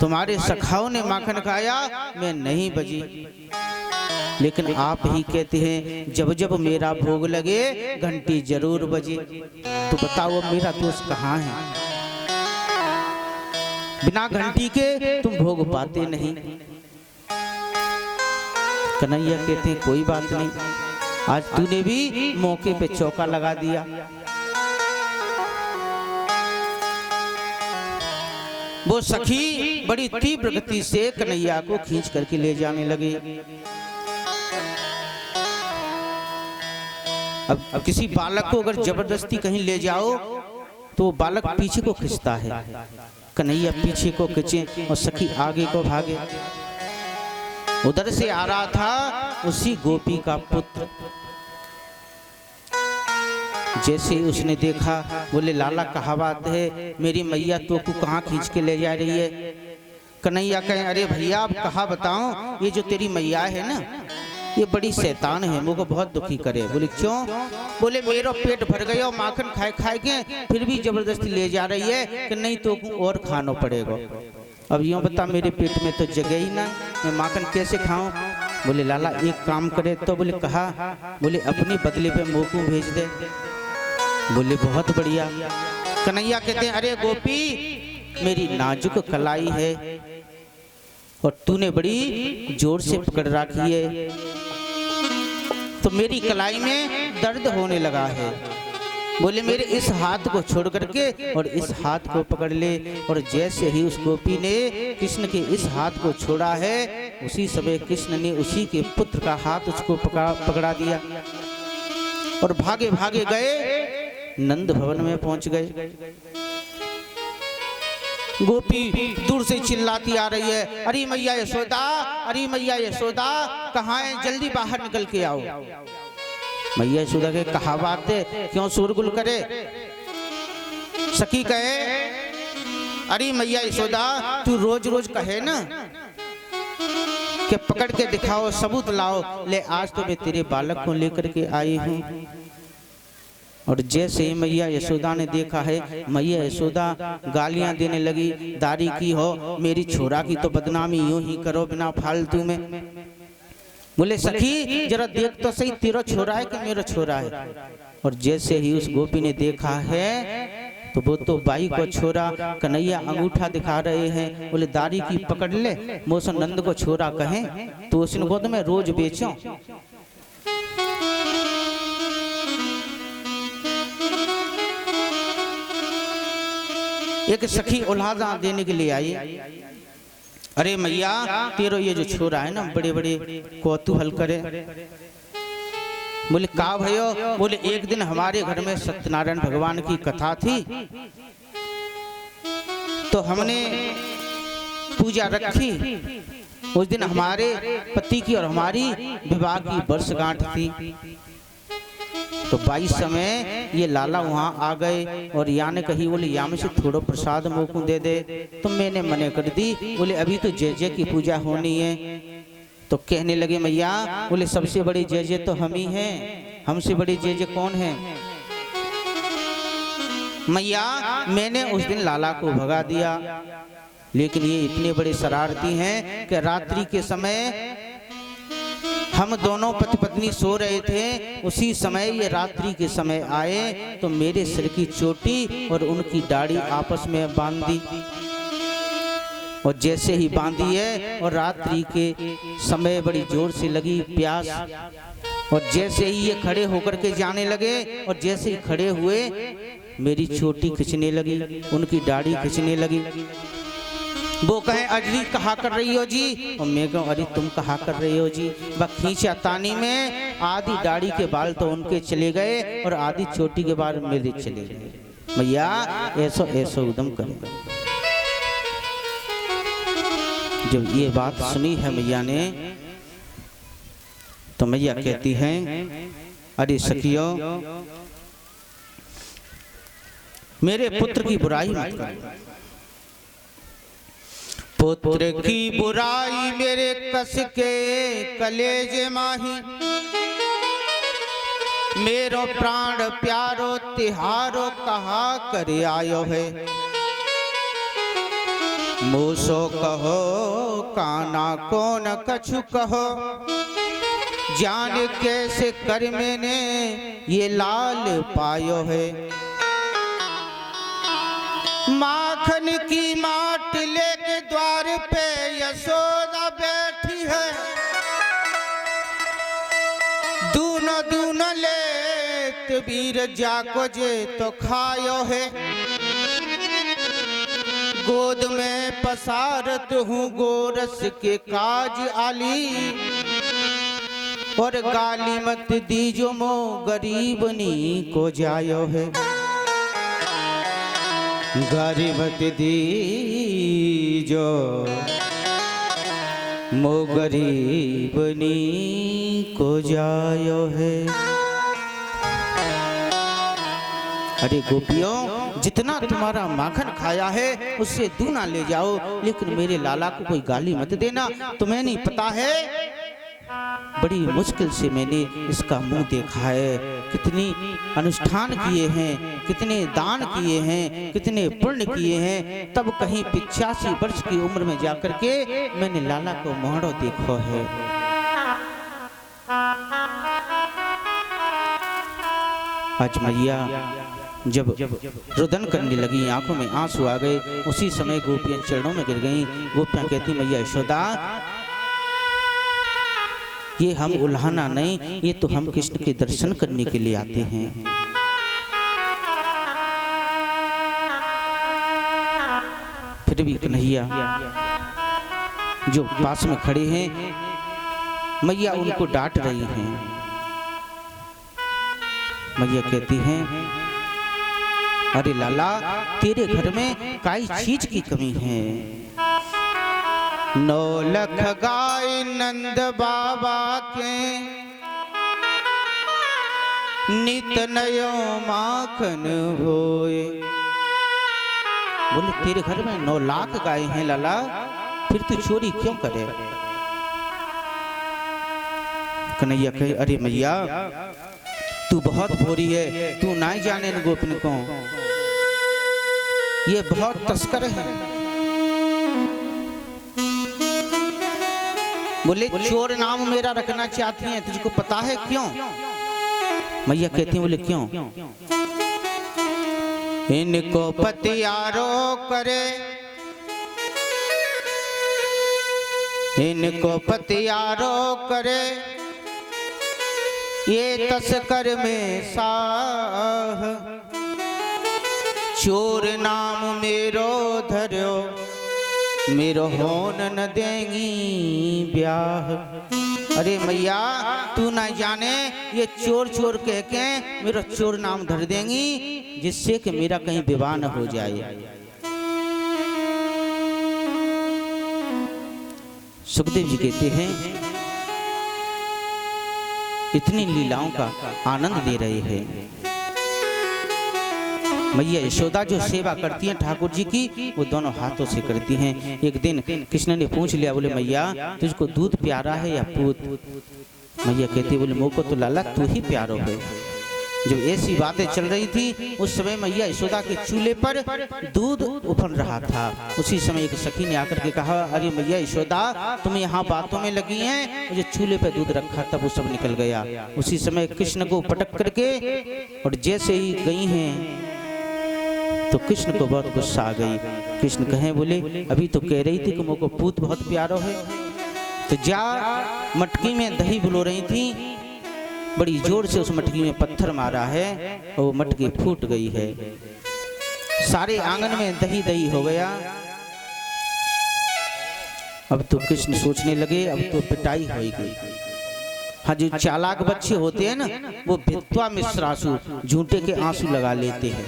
तुम्हारे सखाओं ने माखन खाया, मैं नहीं बजी, लेकिन आप ही कहते हैं जब जब मेरा भोग लगे घंटी जरूर बजे। तो बताओ मेरा दोस्त कहाँ है? बिना घंटी के तुम भोग पाते नहीं। कन्हैया कहते हैं कोई बात नहीं, आज तूने भी मौके पे चौका लगा दिया। वो सखी बड़ी तीव्र गति से कन्हैया को खींच करके ले जाने लगे। अब किसी बालक को अगर जबरदस्ती कहीं ले जाओ तो बालक पीछे को खींचता है। कन्हैया पीछे को खींचे और सखी आगे को भागे। उधर से आ रहा था उसी गोपी का पुत्र। जैसे उसने देखा बोले लाला कहा बात है, मेरी मैया तो को कहाँ खींच के ले जा रही है? कन्हैया कहे अरे भैया आप कहा बताऊं, ये जो तेरी मैया है ना ये बड़ी शैतान है, मुझको बहुत दुखी करे। बोले क्यों? बोले मेरा पेट भर गया और माखन खाए खाए के फिर भी जबरदस्ती ले जा रही है कि नहीं तो और खाना पड़ेगा। अब यूँ बता मेरे पेट में तो जगह ही ना, मैं माखन कैसे खाऊं? बोले लाला एक काम करे तो। बोले कहा? बोले अपने बदले पे मुँह को भेज दे। बोले बहुत बढ़िया। कन्हैया कहते हैं अरे गोपी मेरी नाजुक कलाई है और तूने बड़ी जोर से पकड़ रखी है, तो मेरी कलाई में दर्द होने लगा है। बोले मेरे इस हाथ को छोड़ करके और इस हाथ को पकड़ ले। और जैसे ही उस गोपी ने कृष्ण के इस हाथ को छोड़ा है उसी समय कृष्ण ने उसी के पुत्र का हाथ उसको पकड़ा दिया और भागे भागे गए नंद भवन में पहुंच गए। गोपी दूर से चिल्लाती आ रही है अरे मैया यशोदा, अरे मैया यशोदा कहाँ है, जल्दी बाहर निकल के आओ। मैया यशोदा के कहा बात है, क्यों शोरगुल करे? सखी कहे अरे मैया यशोदा तू रोज रोज कहे ना कि पकड़ के दिखाओ, सबूत लाओ, ले आज तो मैं तेरे बालक को लेकर के आई हूँ। और जैसे ही मैया यशोदा ने देखा है, मैया यशोदा गालियां देने लगी, दारी की हो, मेरी छोरा की तो बदनामी यूं ही करो बिना फालतू में। बोले सखी जरा देख तो सही तेरा छोरा है कि मेरा छोरा है? और जैसे ही उस गोपी ने देखा है तो वो तो बाई को छोरा। कन्हैया अंगूठा दिखा रहे हैं। बोले दारी की पकड़ ले, मोसन नंद को छोरा कहें तो उसने गोद में रोज बेचो। एक सखी उल्हादा देने के लिए आई, अरे मैया तेरो ये जो छोरा है ना बड़े बड़े कौतूहल करे। बोले का भयो? बोले एक दिन हमारे घर में सत्यनारायण भगवान की कथा थी तो हमने पूजा रखी। उस दिन हमारे पति की और हमारी विवाह की वर्षगांठ थी। तो 22 समय ये लाला वहाँ आ गए और या ने कही बोले या में से थोड़ा प्रसाद मोको दे दे। तो मैंने मने कर दी। बोले अभी तो जय जय की पूजा होनी है। तो कहने लगे मैया बोले सबसे बड़ी जय जय तो हम ही हैं, हमसे बड़ी जय जय कौन है? मैया मैंने उस दिन लाला को भगा दिया, लेकिन ये इतने बड़े शरारती हैं कि रात्रि के समय हम दोनों पति पत्नी सो रहे थे, उसी समय ये रात्रि के समय आए तो मेरे सिर की चोटी और उनकी दाढ़ी आपस में बांध दी। और जैसे ही बांधी है और रात्रि के समय बड़ी जोर से लगी प्यास, और जैसे ही ये खड़े होकर के जाने लगे और जैसे ही खड़े हुए मेरी चोटी खींचने लगी, उनकी दाढ़ी खींचने लगी। वो कहे अजरी कहा कर रही हो जी? और मैं कहूँ अरे तुम कहा कर रही हो जी? बस खींचा तानी में आधी दाढ़ी के बाल तो उनके चले गए और आधी चोटी के बाल मेरे चले गए। मैया ऐसो ऐसो उदम करे। जब ये बात सुनी है मैया ने तो मैया कहती हैं अरे सखियों मेरे पुत्र की बुराई मत करो। पुत्र की बुराई मेरे कस के कलेजे माही, मेरो प्राण प्यारो तिहारो कहा करे आयो है। मूसो कहो काना कौन कछु कहो, जान कैसे कर मैंने ये लाल पायो है। माखन की माट लेके द्वार पे यशोदा बैठी है, दूनो दूनो लेत वीर जाको जे तो खायो है। गोद में पसारत हूँ गोरस के काज आली, और गाली मत दीजो मो गरीबनी को जायो है। गाली मत दीजो मो गरीबनी को जायो है। अरे गोपियों, जितना तुम्हारा माखन खाया है उससे दूना ले जाओ, लेकिन मेरे लाला को कोई गाली मत देना। तुम्हें नहीं पता है, बड़ी मुश्किल से मैंने इसका मुंह देखा है। कितनी अनुष्ठान किए हैं, कितने दान किए हैं, कितने पुण्य किए हैं, तब कहीं 85 वर्ष की उम्र में जाकर के मैंने लाला को मोहड़ो देखो है। आज मैया जब रुदन करने लगी, आंखों में आंसू आ गए, उसी समय गोपियां चरणों में गिर गईं। गोपियां कहती, मैया यशोदा, ये हम उल्हाना नहीं, ये तो हम कृष्ण के दर्शन करने के लिए आते हैं। फिर भी कन्हैया जो पास में खड़े हैं, मैया उनको डांट रही हैं। मैया कहती हैं, अरे लाला, तेरे घर में काई चीज की कमी है। 9 लाख गाय नंद बाबा के, नित नयो माखन होए। बोले तेरे घर में 9 लाख गाय हैं लाला, फिर तू चोरी क्यों करे? कन्हैया कहे, अरे मैया, तू बहुत भोरी है, तू ना जाने न गोपिन को, ये बहुत तस्कर है। बोले चोर नाम मेरा रखना चाहती हैं, तुझको पता है क्यों? मैया कहती हैं, बोले क्यों? इनको पतियारो करे, इनको पतियारो करे, ये तस्कर में साह। चोर नाम मेरो धर्यो, मेरो होन न देंगी ब्याह। अरे मैया, तू ना जाने, ये चोर चोर कह के मेरा चोर नाम धर देंगी, जिससे कि मेरा कहीं विवाह न हो जाए। सुखदेव जी कहते हैं, इतनी लीलाओं का आनंद दे रहे हैं। मैया यशोदा जो सेवा करती हैं ठाकुर जी की, वो दोनों हाथों से करती हैं। एक दिन कृष्ण ने पूछ लिया, बोले मैया, तुझको दूध प्यारा है या पूत? मैया कहती, बोले मुझको तो लाला तू ही प्यारो है। जब ऐसी बातें चल रही थी, उस समय मैया यशोदा के चूल्हे पर दूध उफल रहा था। उसी समय एक सखी ने आकर के कहा, अरे मैया यशोदा, तुम यहाँ बातों में लगी हैं, मुझे चूल्हे पर दूध रखा, तब वो सब निकल गया। उसी समय कृष्ण को पटक करके, और जैसे ही गई हैं तो कृष्ण को बहुत गुस्सा आ गई। कृष्ण कहे, बोले अभी तो कह रही थी कि मुझको पूत बहुत प्यारो है, तो जा मटकी में दही बुलो रही थी, बड़ी जोर से उस मटकी में पत्थर मारा है और वो मटकी फूट गई है। सारे आंगन में दही दही हो गया। अब तो कृष्ण सोचने लगे, अब तो पिटाई होगी। हाँ, जो चालाक बच्चे होते हैं ना, वो भित्वा मिश्रासु, झूठे के आंसू लगा लेते हैं।